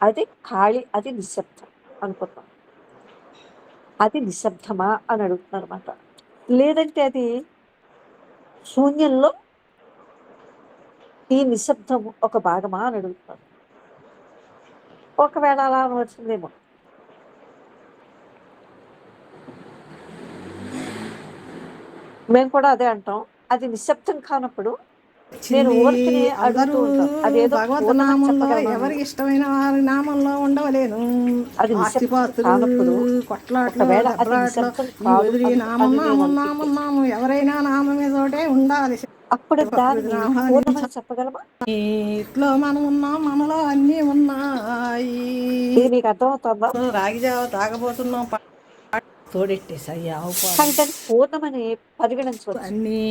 అది ఖాళీ, అది నిశ్శబ్దం అనుకుందాం. అది నిశ్శబ్దమా అని అడుగుతున్నారన్నమాట. లేదంటే అది శూన్యంలో ఈ నిశ్శబ్దం ఒక భాగమా అని అడుగుతున్నారు. ఒకవేళ అలా అనవచ్చునేమో. మేము కూడా అదే అంటాం. అది నిశ్శబ్దం కానప్పుడు నేను వచ్చింది. ఊరికనే అడుగుతూ అందరూ ఉంటాను. అదేదో భగవత్ పూర్ణమని నామంలో చెప్పగలనా ఎవరికి నేను? ఇష్టమైన వారి నామంలో ఉండవలేను. అది నిశ్శబ్దం ఆస్తిపాస్తులు, కానప్పుడు కొట్లాట్లు, ఒకవేళ అది దెబ్బలాట్లు, నిశ్శబ్దం ఈ కాదు వదిలి నామం అని నేను నామం అనుకుంటే, నామం నామం ఎవరైనా నామమే తోటే ఉండాలి. అప్పుడు ప్రకృతి దానిని నామాన్ని పూర్ణమని చెప్పగలమా? ఇట్లో మనం ఉన్నాం, మనలో అన్నీ ఉన్నాయి. ఇది మీకు అర్థమవుతుందా? రాగి జావ తాగబోతున్నాం, తోడెట్టేసాయి ఆవు పాలు కానీ దాన్ని పూర్ణమని పరిగణించవచ్చు. అన్నీ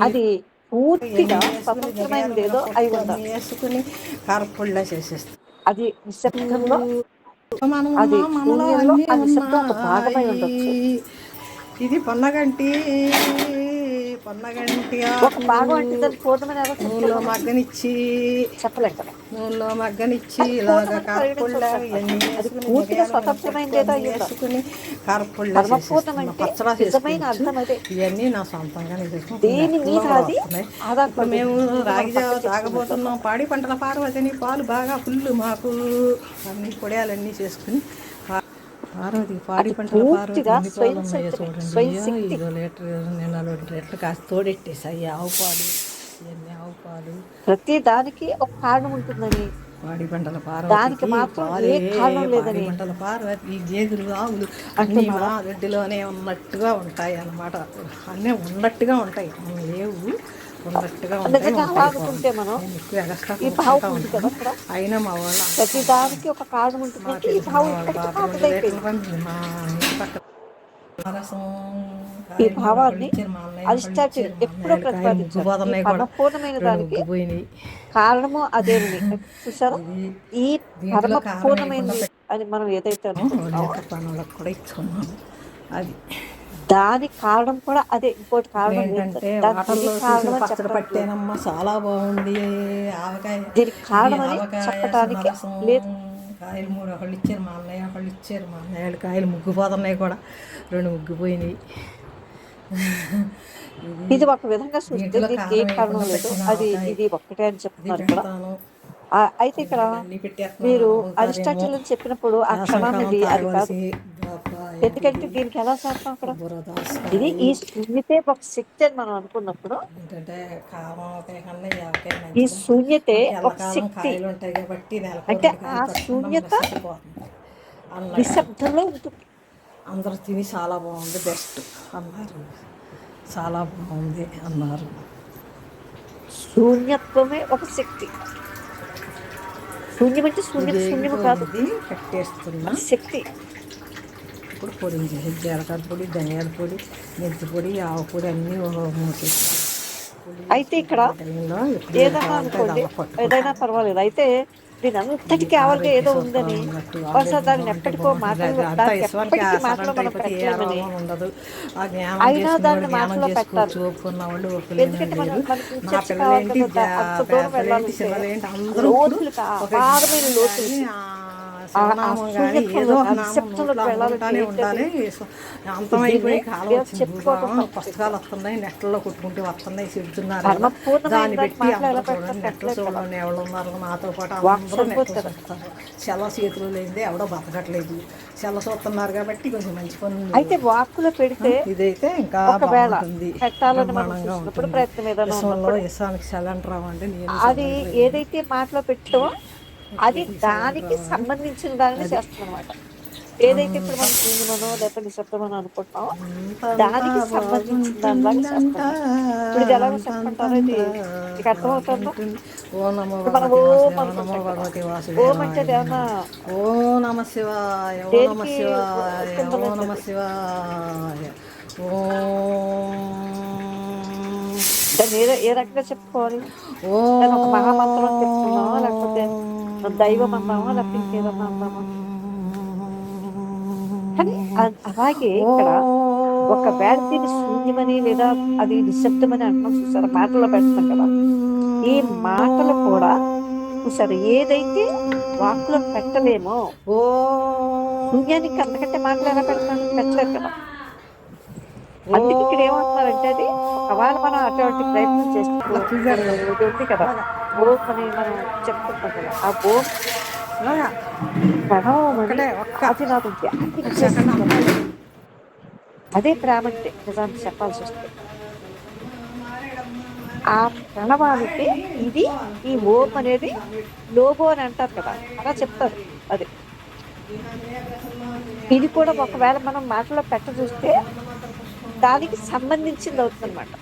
అది ఇవన్నీ పూర్తిగా వేసుకుని మిరియాలు స్వతంత్రమైనదేదో అయి మినపప్పు అన్నీ ఉండాలి. వేసుకుని కారపుళ్ళ చేసేస్తాం. అది నిశ్శబ్దంలో, మనం అది ఉన్నాం, మనలో శూన్యంలో అన్నీ ఆ నిశ్శబ్దం ఒక భాగమై ఉన్నాయి. ఉండొచ్చు. ఇది పొన్నగంటి ఒక ఆకు భాగం అంటే దాన్ని పూర్ణమని ఎలా నూనెలో చెప్తాం మనం? మగ్గనిచ్చి చెప్పలేం కదా. అది ఇలాగ పూర్ణమని కారపుళ్ళ పరిగణించవచ్చు అంటారు. ఇవన్నీ అది వేసుకుని పూర్తిగా మిరియాలు మినపప్పు స్వతంత్రమైనదేదో అన్నీ అయి ఉండాలి. వేసుకుని కారపుళ్ళ పరమపూర్ణం చేసేస్తున్నా. అంటే పచ్చడా నిజమైన చేసుకోవచ్చు. అర్థం అదే. ఇవన్నీ నా సొంతంగానే చేసుకుని కొన్ని దేని నెట్లో మీద కూడా అది వస్తున్నాయి. ఇప్పుడు ఆధారపడి మేము ఉంటుంది. ఇది మనం రాగి జావ పక్కన చెప్పుకున్నట్టు. తాగబోతున్నాం. పాడి పంటల పార్వతిని పాలు బాగా ఫుల్లు మాకు అన్ని పొడియాలన్నీ చేసుకుని పార్వతి పాడి అది పంటల పార్వతి పూర్తిగా ఎన్ని పాలు స్వయం ఉన్నాయో శక్తి, చూడండి. స్వయం శక్తి. ఇదో లీటర్ నెలలో 2 లీటర్లు కాస్త తోడెట్టేసాయి ఆవు పాలు. ఇవన్నీ ఆవు పాలు. ప్రతి దానికి ఒక కారణం ఉంటుందని, పాడి పంటల దానికి పార్వతికి మాత్రం పాలే. ఏ కారణం పాడి లేదని పంటల పార్వతి గేదెలు ఆవులు అన్నీ మా అంటున్నారా? దొడ్డిలోనే ఉన్నట్టుగా ఉంటాయి అన్నమాట. అన్నీ ఉన్నట్టుగా ఉంటాయి, లేవు, ఉన్నట్టుగా ఉంటాయి. నిజంగా అలా అనుకుంటే మనం, నేను ఎక్కువ ఎగస్ట్రా ఈ భావం కొనుక్కుంటా ఉంది కదా ఉంటాను. అక్కడ, అయినా మా వాళ్ళు ప్రతి దానికి ఒక కారణం మా ఉంటుందంటే ఈ తెలిసిన భావం వాళ్ళ ఇప్పటికీ పాప 2 లీటర్లు పాతదైపోయింది. పంపింది. మా ఇంటి పక్కన రసం ఈ కాయలు 3 ఒకళ్ళు భావాన్ని ఇచ్చారు, మా అన్నయ్య ఒకళ్ళు అరిస్టాటిల్ ఇచ్చారు. మా ఎప్పుడో అన్నయ్య కాయలు ప్రతిపాదించారు. ఈ ముగ్గిపోతున్నాయి కూడా. పరమపూర్ణమైన 2 దానికి ముగ్గిపోయినాయి. కారణము అదేనని చూసారా? ఇది ఈ దీంట్లో కారం వేయకుండా పరమపూర్ణమైనది అని మనం ఏదైతే అనుకుంటున్నామో, లీటర్ పనులకు కూడా ఇచ్చుకున్నాము. అది దానికి కారణం కూడా అదే. ఇంకోటి ఇప్పుడు కారణం లేదు ఏంటంటే దానికి. దానికి ఇది వాటర్లో చూసిన కారణం అని పచ్చడి చెప్పడానికి లేదు. పట్టానమ్మా, చాలా బాగుంది. ఆవకాయ, దీనికి ఇది కారణం అని ఆవకాయ చెప్పటానికి సమరసం. లేదు. కాయలు 3 ఒకళ్ళు ఇచ్చారు, మా అన్నయ్య ఒకళ్ళు ఇచ్చారు. మా అన్నయ్య కాయలు ముగ్గిపోతున్నాయి కూడా, 2 ముగ్గిపోయినాయి. ఇది ఒక విధంగా చూస్తే దీంట్లో దీనికి ఏ కారం కారణం వేయకుండా లేదు. పెట్టిన అది ఆవకాయ ఇది ఒక్కటే అని ఇది చెప్తున్నారు ఇక్కడ. పెడతాను. అయితే ఇక్కడ అన్నీ పెట్టేస్తున్నాను. మీరు అవుతారేమో అరిస్టాటిల్ అని చెప్పినప్పుడు ఆ వేసవికాలం క్షణానిది అది కాదు. తాగవలసి. బాబా ఎందుకంటే ఏంటిది? దీనికి ఎలా చేస్తాం అక్కడ? ఇది బురదాస్కాయి. ఈ శూన్యతే ఒక శక్తి అని మనం అనుకున్నప్పుడు, ఏంటంటే కారం ఆవకాయ కన్నా ఈ ఆవకాయ ఈ మంచిది. శూన్యతే మనకి ఒక ఎల్లకాలం శక్తి. కాయలు ఉంటాయి కాబట్టి నెలకు అంటే 2 ఆ కాయలు పట్టుకున్నా శూన్యత మనసిపోతుంది అన్నట్టు. నిశ్శబ్దంలో ఉంటుంది. అందరూ తిని చాలా బాగుంది, బెస్ట్ అన్నారు. చాలా బాగుంది అన్నారు. శూన్యత్వమే ఒక శక్తి. శూన్యం అంటే శూన్యము కాదు, ఇది కట్టేస్తున్నా. అది శక్తి. ఇప్పుడు పొడి చేసి జీలకర్ర పొడి, ధనియాల పొడి, మెంతి పొడి, ఆవు పొడి అన్నీ మూసేసి అయితే ఇక్కడ టైంలో ఎప్పుడు ఏదైనా అనుకోండి, ఏదైనా పర్వాలేదు. అయితే దీని అంతటికీ ఆవరగా ఏదో ఉందని బహుశా దాన్ని ఎప్పటికో మాటల్లో, దానికి ఎప్పటికీ మాటలో మనం పెట్టలేమని, ఉండదు. ఆ జ్ఞానం అయినా చేసుకున్న దాన్ని జ్ఞానం మాటలో పెట్టాలి. చేసుకోవచ్చు, ఒప్పుకున్న వాళ్ళు ఒప్పులేని ఎందుకంటే లేదు. మనకి నా చర్చ కావాలి పిల్లలేంటి, కదా, అంత దూరం పెద్దలేంటి, వెళ్ళాలంటే చిన్నలేంటి, అందరూ లోతులు, ఒక అపారమైన జ్ఞానం లోతులు. కానీ ఆ శివనామం కానీ శూన్యత్వంలో, ఏదో ఆ ఒక నామం నిశ్శబ్దంలోకి నోట్లో వెళ్ళాలంటే అనుకుంటానే ఏంటది? ఉండాలి. దీన్నే అంతమైపోయి కాలం ఏదో వచ్చింది. చెప్పుకోవటం తప్పు. పుస్తకాలు వస్తున్నాయి, నెట్లో కొట్టుకుంటూ వస్తున్నాయి, చెబుతున్నారు కదా. పరమపూర్ణమైన దాన్ని దాని పెట్టి మాటలు ఎలా అందరూ పెడతారు? చూడండి, నెట్లో పెట్టలేదు కదా. చూడండి ఎవరు ఉన్నారు నాతో పాటు వాక్ అందరూ సరిపోదు నెట్లో కదా. చూస్తారు. సెల చేతులు లేనిదే ఎవడో బతకట్లేదు. సెల చూస్తున్నారు కాబట్టి కొంచెం మంచి పనులు. అయితే వాక్కులో పెడితే ఇదైతే ఇంకా ఒకవేళ బాగుంటుంది, పెట్టాలని మనం బ్రహ్మాండంగా చూసినప్పుడు, ఉంటుంది. ప్రయత్నం ఏదైనా విశ్వంలో ఉన్నప్పుడు, ఇసానికి సిలిండర్ అవ్వండి, నేను అది సిలిండర్ ఏదైతే మాటలో పెట్టామో అది దానికి రావాలి. సంబంధించిన దానిని అది చేస్తాం అనమాట. ఏదైతే ఇప్పుడు మనం శూన్యమనో లేకపోతే నిశ్శబ్దమనో అనుకుంటున్నామో దానికి సంబంధించిన దానిలాగా బాగుంటుందంట. చేస్తాం. ఇప్పుడు ఇది ఎలాగో చెప్పంటారో ఇది అంతంత మీకు అర్థమవుతుందా? ఓ నమో ఇప్పుడు మనం భగవతి ఓం వాసుదేవ, నమో అనుకుంటాం కదా. భగవతి ఓం అంటే అది వాసుదేవాయ, ఏమన్నా ఓ నమ శివాయ, ఓ నమ దేనికి శివాయ, ఓ కింద నమ లేదు. శివాయ, ఓం దాన్ని ఏ రకంగా చెప్పుకోవాలి? ఓం దాన్ని ఒక మహామంత్రం అని చెప్పుకున్నామా, లేకపోతే దైవం అన్నామా, లేకపోతే ఇంకేదన్నా అన్నామా? కానీ అలాగే ఇక్కడ ఒకవేళ దీన్ని శూన్యమని లేదా అది నిశ్శబ్దమని అంటున్నాం చూసారా, మాటల్లో పెడుతున్నాం కదా. ఈ మాటలు కూడా చూసారు, ఏదైతే వాక్కులో పెట్టలేమో ఓ పుణ్యానికి అంతకంటే మాటలు ఎలా పెడతాను, పెట్టలేరు కదా. అందుకే ఇక్కడ ఏమంటున్నారంటే, అది ఒకవేళ మనం అటువంటి ప్రయత్నం చేస్తూ ఇది ఉంది కదా, ఓం అని మనం చెప్పుకుంటాం కదా, ఆ ఓం ప్రణవమని అది నాకు ధ్యానం చేస్తుంది. అదే ప్రేమ అంటే నిజానికి చెప్పాల్సి వస్తే. ఆ ప్రణవానికి ఇది ఈ ఓం అనేది లోగో అని అంటారు కదా, అలా చెప్తారు. అది ఇది కూడా ఒకవేళ మనం మాటలో పెట్ట చూస్తే దానికి సంబంధించింది అవుతుంది అనమాట.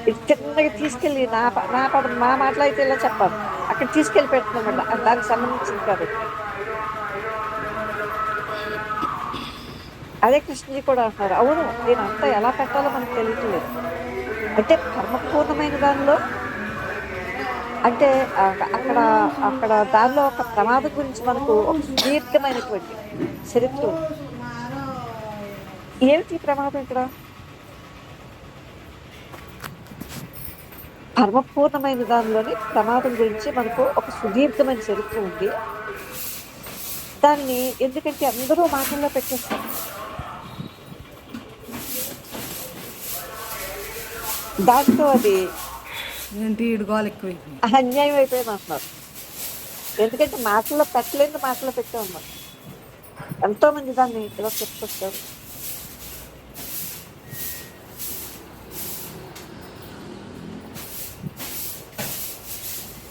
ఇది చిన్నగా తీసుకెళ్ళి మా మాటలో అయితే ఇలా చెప్పాలి, అక్కడ తీసుకెళ్ళి పెడుతుందన్నమాట, దానికి సంబంధించింది కాబట్టి. అదే కృష్ణజీ కూడా అంటున్నారు, అవును నేను అంతా ఎలా పెట్టాలో మనకు తెలియట్లేదు అంటే, కర్మపూర్ణమైన దానిలో అంటే అక్కడ అక్కడ దానిలో ఒక ప్రమాదం గురించి మనకు ఒక సుదీర్ఘమైనటువంటి చరిత్ర ఉంది. ఏమిటి ప్రమాదం ఇక్కడ? కర్మపూర్ణమైన దానిలోని ప్రమాదం గురించి మనకు ఒక సుదీర్ఘమైన చరిత్ర ఉంది. దాన్ని ఎందుకంటే అందరూ మాటల్లో పెట్టేస్తారు, దాంతో అది ఏంటి ఇడుగోలు ఎక్కువైపోయింది, అన్యాయం అయిపోయింది అంటున్నారు. ఎందుకంటే మాటల్లో పెట్టలేని మాటల్లో పెట్టామన్నమాట. ఎంతో మంది దాన్ని ఇలా చెప్పుకొచ్చారు.